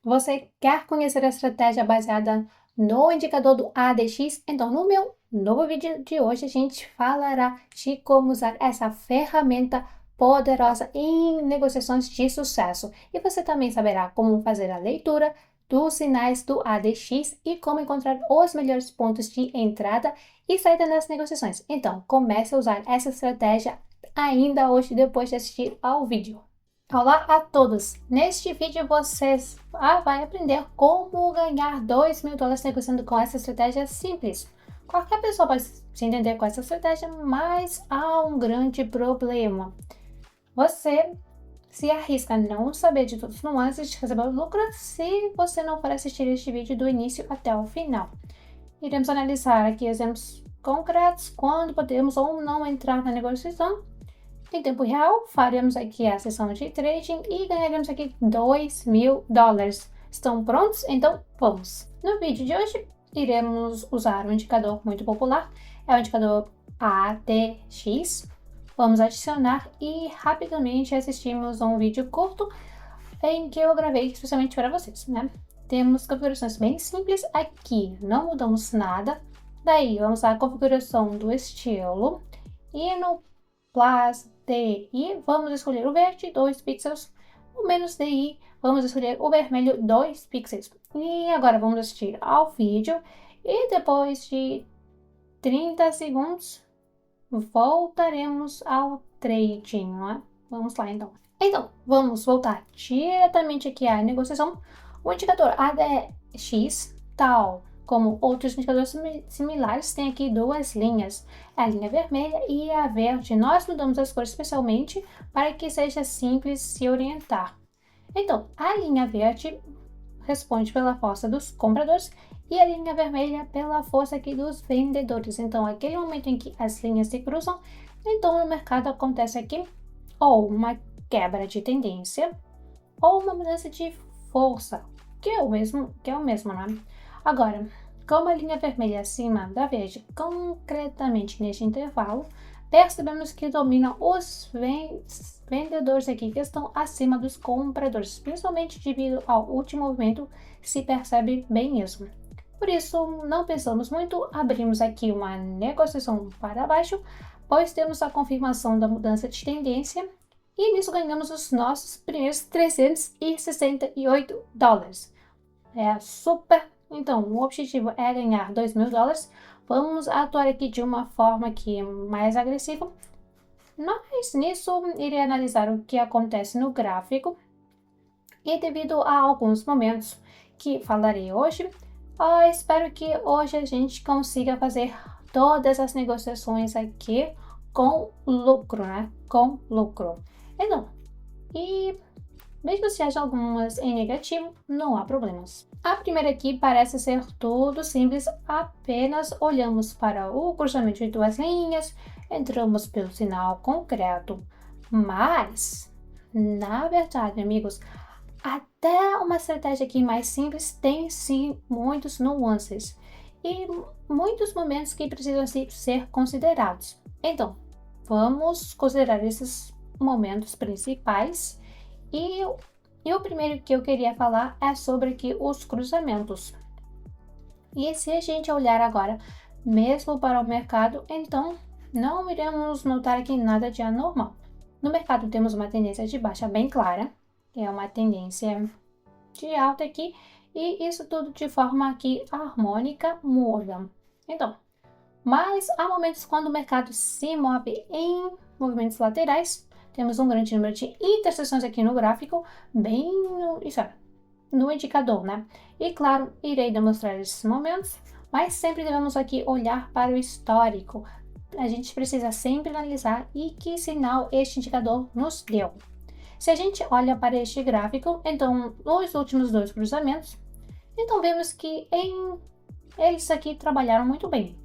Você quer conhecer a estratégia baseada no indicador do ADX? Então, no meu novo vídeo de hoje, a gente falará de como usar essa ferramenta poderosa em negociações de sucesso. E você também saberá como fazer a leitura dos sinais do ADX e como encontrar os melhores pontos de entrada e saída nas negociações. Então, comece a usar essa estratégia ainda hoje, depois de assistir ao vídeo. Olá a todos! Neste vídeo vocês vai aprender como ganhar $2.000 negociando com essa estratégia simples. Qualquer pessoa pode se entender com essa estratégia, mas há um grande problema. Você se arrisca a não saber de todos os nuances de receber o lucro se você não for assistir este vídeo do início até o final. Iremos analisar aqui exemplos concretos quando podemos ou não entrar na negociação. Em tempo real, faremos aqui a sessão de trading e ganharemos aqui $2.000. Estão prontos? Então vamos! No vídeo de hoje, iremos usar um indicador muito popular, é o indicador ADX. Vamos adicionar e rapidamente assistimos a um vídeo curto em que eu gravei especialmente para vocês, né? Temos configurações bem simples aqui, não mudamos nada. Daí, vamos à configuração do estilo e no Plus DI, vamos escolher o verde, 2 pixels. O menos DI, vamos escolher o vermelho, 2 pixels. E agora vamos assistir ao vídeo e depois de 30 segundos voltaremos ao trading, né? Vamos lá então. Então, vamos voltar diretamente aqui à negociação. O indicador ADX, tal como outros indicadores similares, tem aqui duas linhas, a linha vermelha e a verde. Nós mudamos as cores especialmente para que seja simples se orientar. Então, a linha verde responde pela força dos compradores e a linha vermelha pela força aqui dos vendedores. Então, aquele momento em que as linhas se cruzam, então no mercado acontece aqui ou uma quebra de tendência ou uma mudança de força, que é o mesmo, né? Agora, como a linha vermelha é acima da verde, concretamente neste intervalo, percebemos que dominam os vendedores aqui que estão acima dos compradores, principalmente devido ao último movimento, se percebe bem isso. Por isso, não pensamos muito, abrimos aqui uma negociação para baixo, pois temos a confirmação da mudança de tendência e nisso ganhamos os nossos primeiros $368. É super. Então, o objetivo é ganhar $2.000. Vamos atuar aqui de uma forma aqui mais agressiva. Mas nisso, irei analisar o que acontece no gráfico. E devido a alguns momentos que falarei hoje, espero que hoje a gente consiga fazer todas as negociações aqui com lucro, né? Com lucro. Então, e mesmo se haja algumas em negativo, não há problemas. A primeira aqui parece ser tudo simples, apenas olhamos para o cruzamento de duas linhas, entramos pelo sinal concreto. Mas, na verdade, amigos, até uma estratégia aqui mais simples tem sim muitos nuances e muitos momentos que precisam ser considerados. Então, vamos considerar esses momentos principais e o primeiro que eu queria falar é sobre aqui os cruzamentos. E se a gente olhar agora mesmo para o mercado, então não iremos notar aqui nada de anormal. No mercado temos uma tendência de baixa bem clara, é uma tendência de alta aqui, e isso tudo de forma aqui harmônica muda. Então, mas há momentos quando o mercado se move em movimentos laterais. Temos um grande número de interseções aqui no gráfico, bem no indicador, né? E claro, irei demonstrar esses momentos, mas sempre devemos aqui olhar para o histórico. A gente precisa sempre analisar e que sinal este indicador nos deu. Se a gente olha para este gráfico, então, nos últimos dois cruzamentos, então vemos que eles aqui trabalharam muito bem.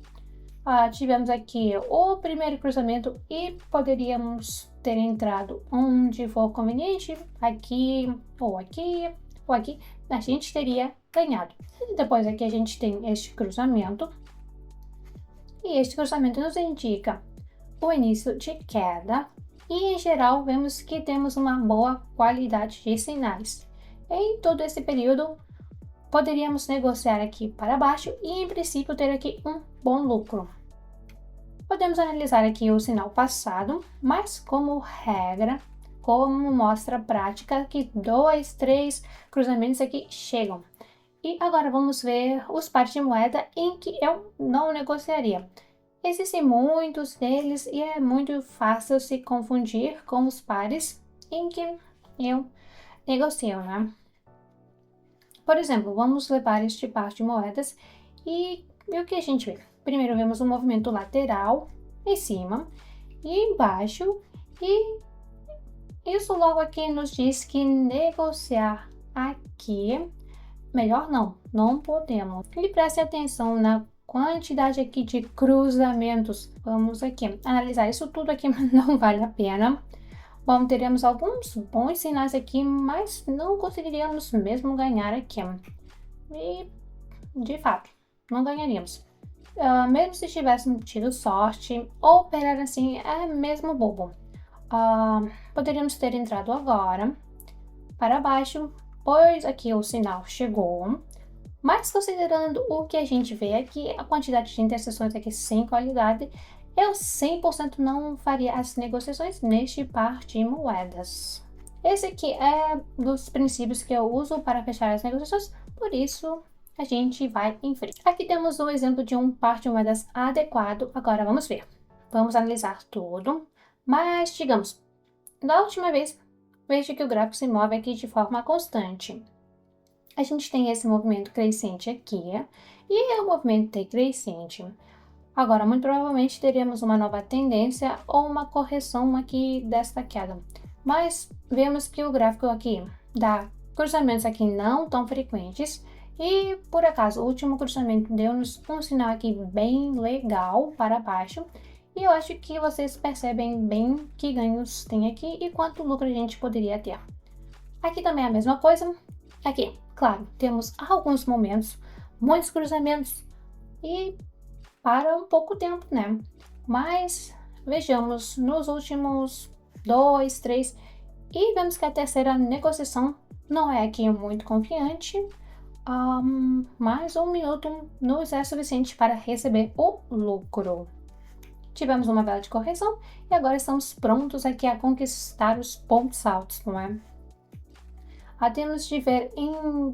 Tivemos aqui o primeiro cruzamento e poderíamos ter entrado onde for conveniente, aqui ou aqui ou aqui, a gente teria ganhado. E depois aqui a gente tem este cruzamento e este cruzamento nos indica o início de queda e em geral vemos que temos uma boa qualidade de sinais. Em todo esse período, poderíamos negociar aqui para baixo e, em princípio, ter aqui um bom lucro. Podemos analisar aqui o sinal passado, mas como regra, como mostra a prática, que 2, 3 cruzamentos aqui chegam. E agora vamos ver os pares de moeda em que eu não negociaria. Existem muitos deles e é muito fácil se confundir com os pares em que eu negocio, né? Por exemplo, vamos levar este par de moedas e o que a gente vê? Primeiro vemos um movimento lateral em cima e embaixo, e isso logo aqui nos diz que negociar aqui, melhor não podemos. E preste atenção na quantidade aqui de cruzamentos. Vamos aqui analisar isso tudo aqui, mas não vale a pena. Bom, teremos alguns bons sinais aqui, mas não conseguiríamos mesmo ganhar aqui. E, de fato, não ganharíamos. Mesmo se tivéssemos tido sorte, ou operar assim é mesmo bobo. Poderíamos ter entrado agora para baixo, pois aqui o sinal chegou. Mas considerando o que a gente vê aqui, a quantidade de interseções aqui sem qualidade, eu 100% não faria as negociações neste par de moedas. Esse aqui é dos princípios que eu uso para fechar as negociações, por isso a gente vai em frente. Aqui temos um exemplo de um par de moedas adequado, agora vamos ver. Vamos analisar tudo, mas digamos, da última vez, veja que o gráfico se move aqui de forma constante. A gente tem esse movimento crescente aqui e é um movimento decrescente. Agora, muito provavelmente teremos uma nova tendência ou uma correção aqui desta queda. Mas vemos que o gráfico aqui dá cruzamentos aqui não tão frequentes e, por acaso, o último cruzamento deu-nos um sinal aqui bem legal para baixo. E eu acho que vocês percebem bem que ganhos tem aqui e quanto lucro a gente poderia ter. Aqui também é a mesma coisa. Aqui, claro, temos alguns momentos, muitos cruzamentos e para um pouco tempo, né? Mas vejamos nos últimos 2, 3 e vemos que a terceira negociação não é aqui muito confiante. Mais um minuto nos é suficiente para receber o lucro. Tivemos uma vela de correção e agora estamos prontos aqui a conquistar os pontos altos, não é? Temos de ver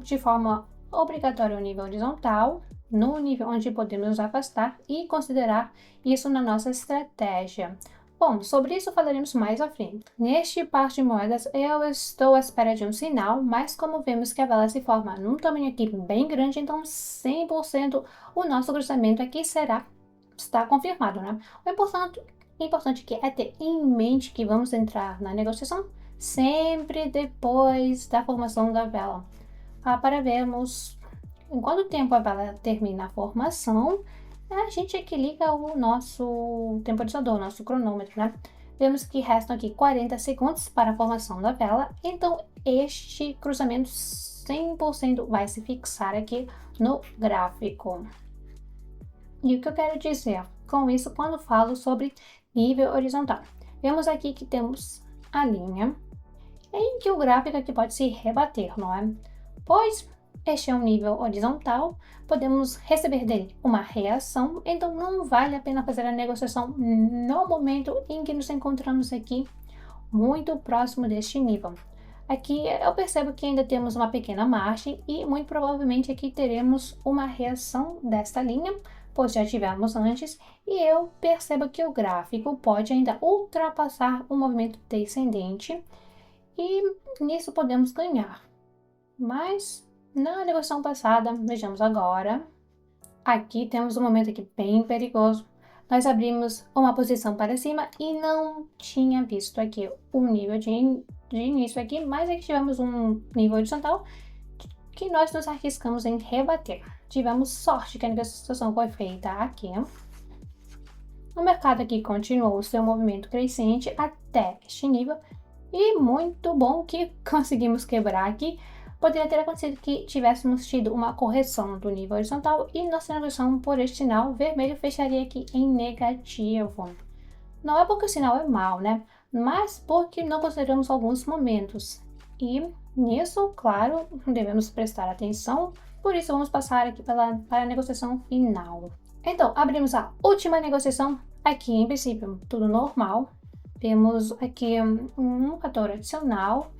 de forma obrigatória o nível horizontal, no nível onde podemos nos afastar e considerar isso na nossa estratégia. Bom, sobre isso falaremos mais à frente. Neste par de moedas, eu estou à espera de um sinal, mas como vemos que a vela se forma num tamanho aqui bem grande, então 100% o nosso cruzamento aqui está confirmado, né? O importante aqui é ter em mente que vamos entrar na negociação sempre depois da formação da vela. Para vermos em quanto tempo a vela termina a formação, a gente aqui liga o nosso temporizador, o nosso cronômetro, né? Vemos que restam aqui 40 segundos para a formação da vela, então este cruzamento 100% vai se fixar aqui no gráfico. E o que eu quero dizer com isso quando falo sobre nível horizontal? Vemos aqui que temos a linha em que o gráfico aqui pode se rebater, não é? Pois este é um nível horizontal, podemos receber dele uma reação, então não vale a pena fazer a negociação no momento em que nos encontramos aqui muito próximo deste nível. Aqui eu percebo que ainda temos uma pequena margem e muito provavelmente aqui teremos uma reação desta linha, pois já tivemos antes, e eu percebo que o gráfico pode ainda ultrapassar o movimento descendente e nisso podemos ganhar. Mas na negociação passada, vejamos agora, aqui temos um momento aqui bem perigoso. Nós abrimos uma posição para cima e não tinha visto aqui o nível de início aqui, mas aqui tivemos um nível horizontal que nós nos arriscamos em rebater. Tivemos sorte que a negociação foi feita aqui. O mercado aqui continuou o seu movimento crescente até este nível e muito bom que conseguimos quebrar aqui. Poderia ter acontecido que tivéssemos tido uma correção do nível horizontal e nossa negociação por este sinal vermelho fecharia aqui em negativo. Não é porque o sinal é mau, né? Mas porque não consideramos alguns momentos. E nisso, claro, devemos prestar atenção, por isso vamos passar aqui para a negociação final. Então, abrimos a última negociação. Aqui, em princípio, tudo normal. Temos aqui um fator adicional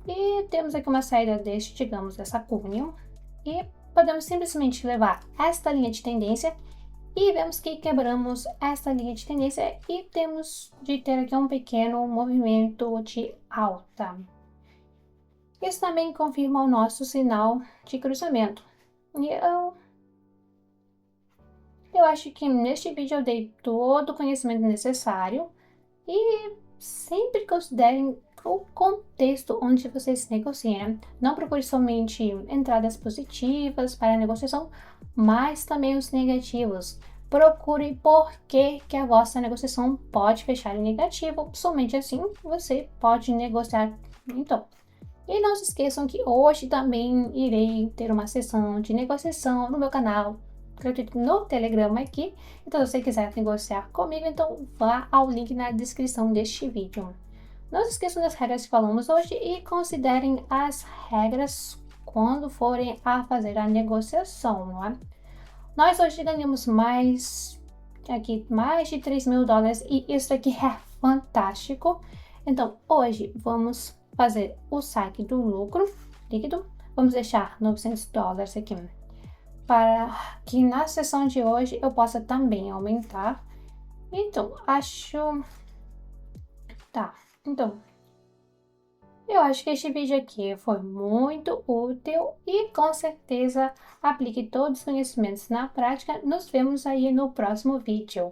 e temos aqui uma saída deste, digamos, dessa cunha. E podemos simplesmente levar esta linha de tendência e vemos que quebramos esta linha de tendência e temos de ter aqui um pequeno movimento de alta. Isso também confirma o nosso sinal de cruzamento. E eu acho que neste vídeo eu dei todo o conhecimento necessário e sempre considerem o contexto onde vocês negociam, né? Não procure somente entradas positivas para a negociação, mas também os negativos. Procure por que a vossa negociação pode fechar em negativo, somente assim você pode negociar. Então, e não se esqueçam que hoje também irei ter uma sessão de negociação no meu canal gratuito no Telegram aqui. Então, se você quiser negociar comigo, então vá ao link na descrição deste vídeo. Não se esqueçam das regras que falamos hoje e considerem as regras quando forem a fazer a negociação, não é? Nós hoje ganhamos mais de 3 mil dólares e isso aqui é fantástico. Então, hoje vamos fazer o saque do lucro líquido. Vamos deixar 900 dólares aqui para que na sessão de hoje eu possa também aumentar. Então, então, eu acho que este vídeo aqui foi muito útil e com certeza aplique todos os conhecimentos na prática. Nos vemos aí no próximo vídeo.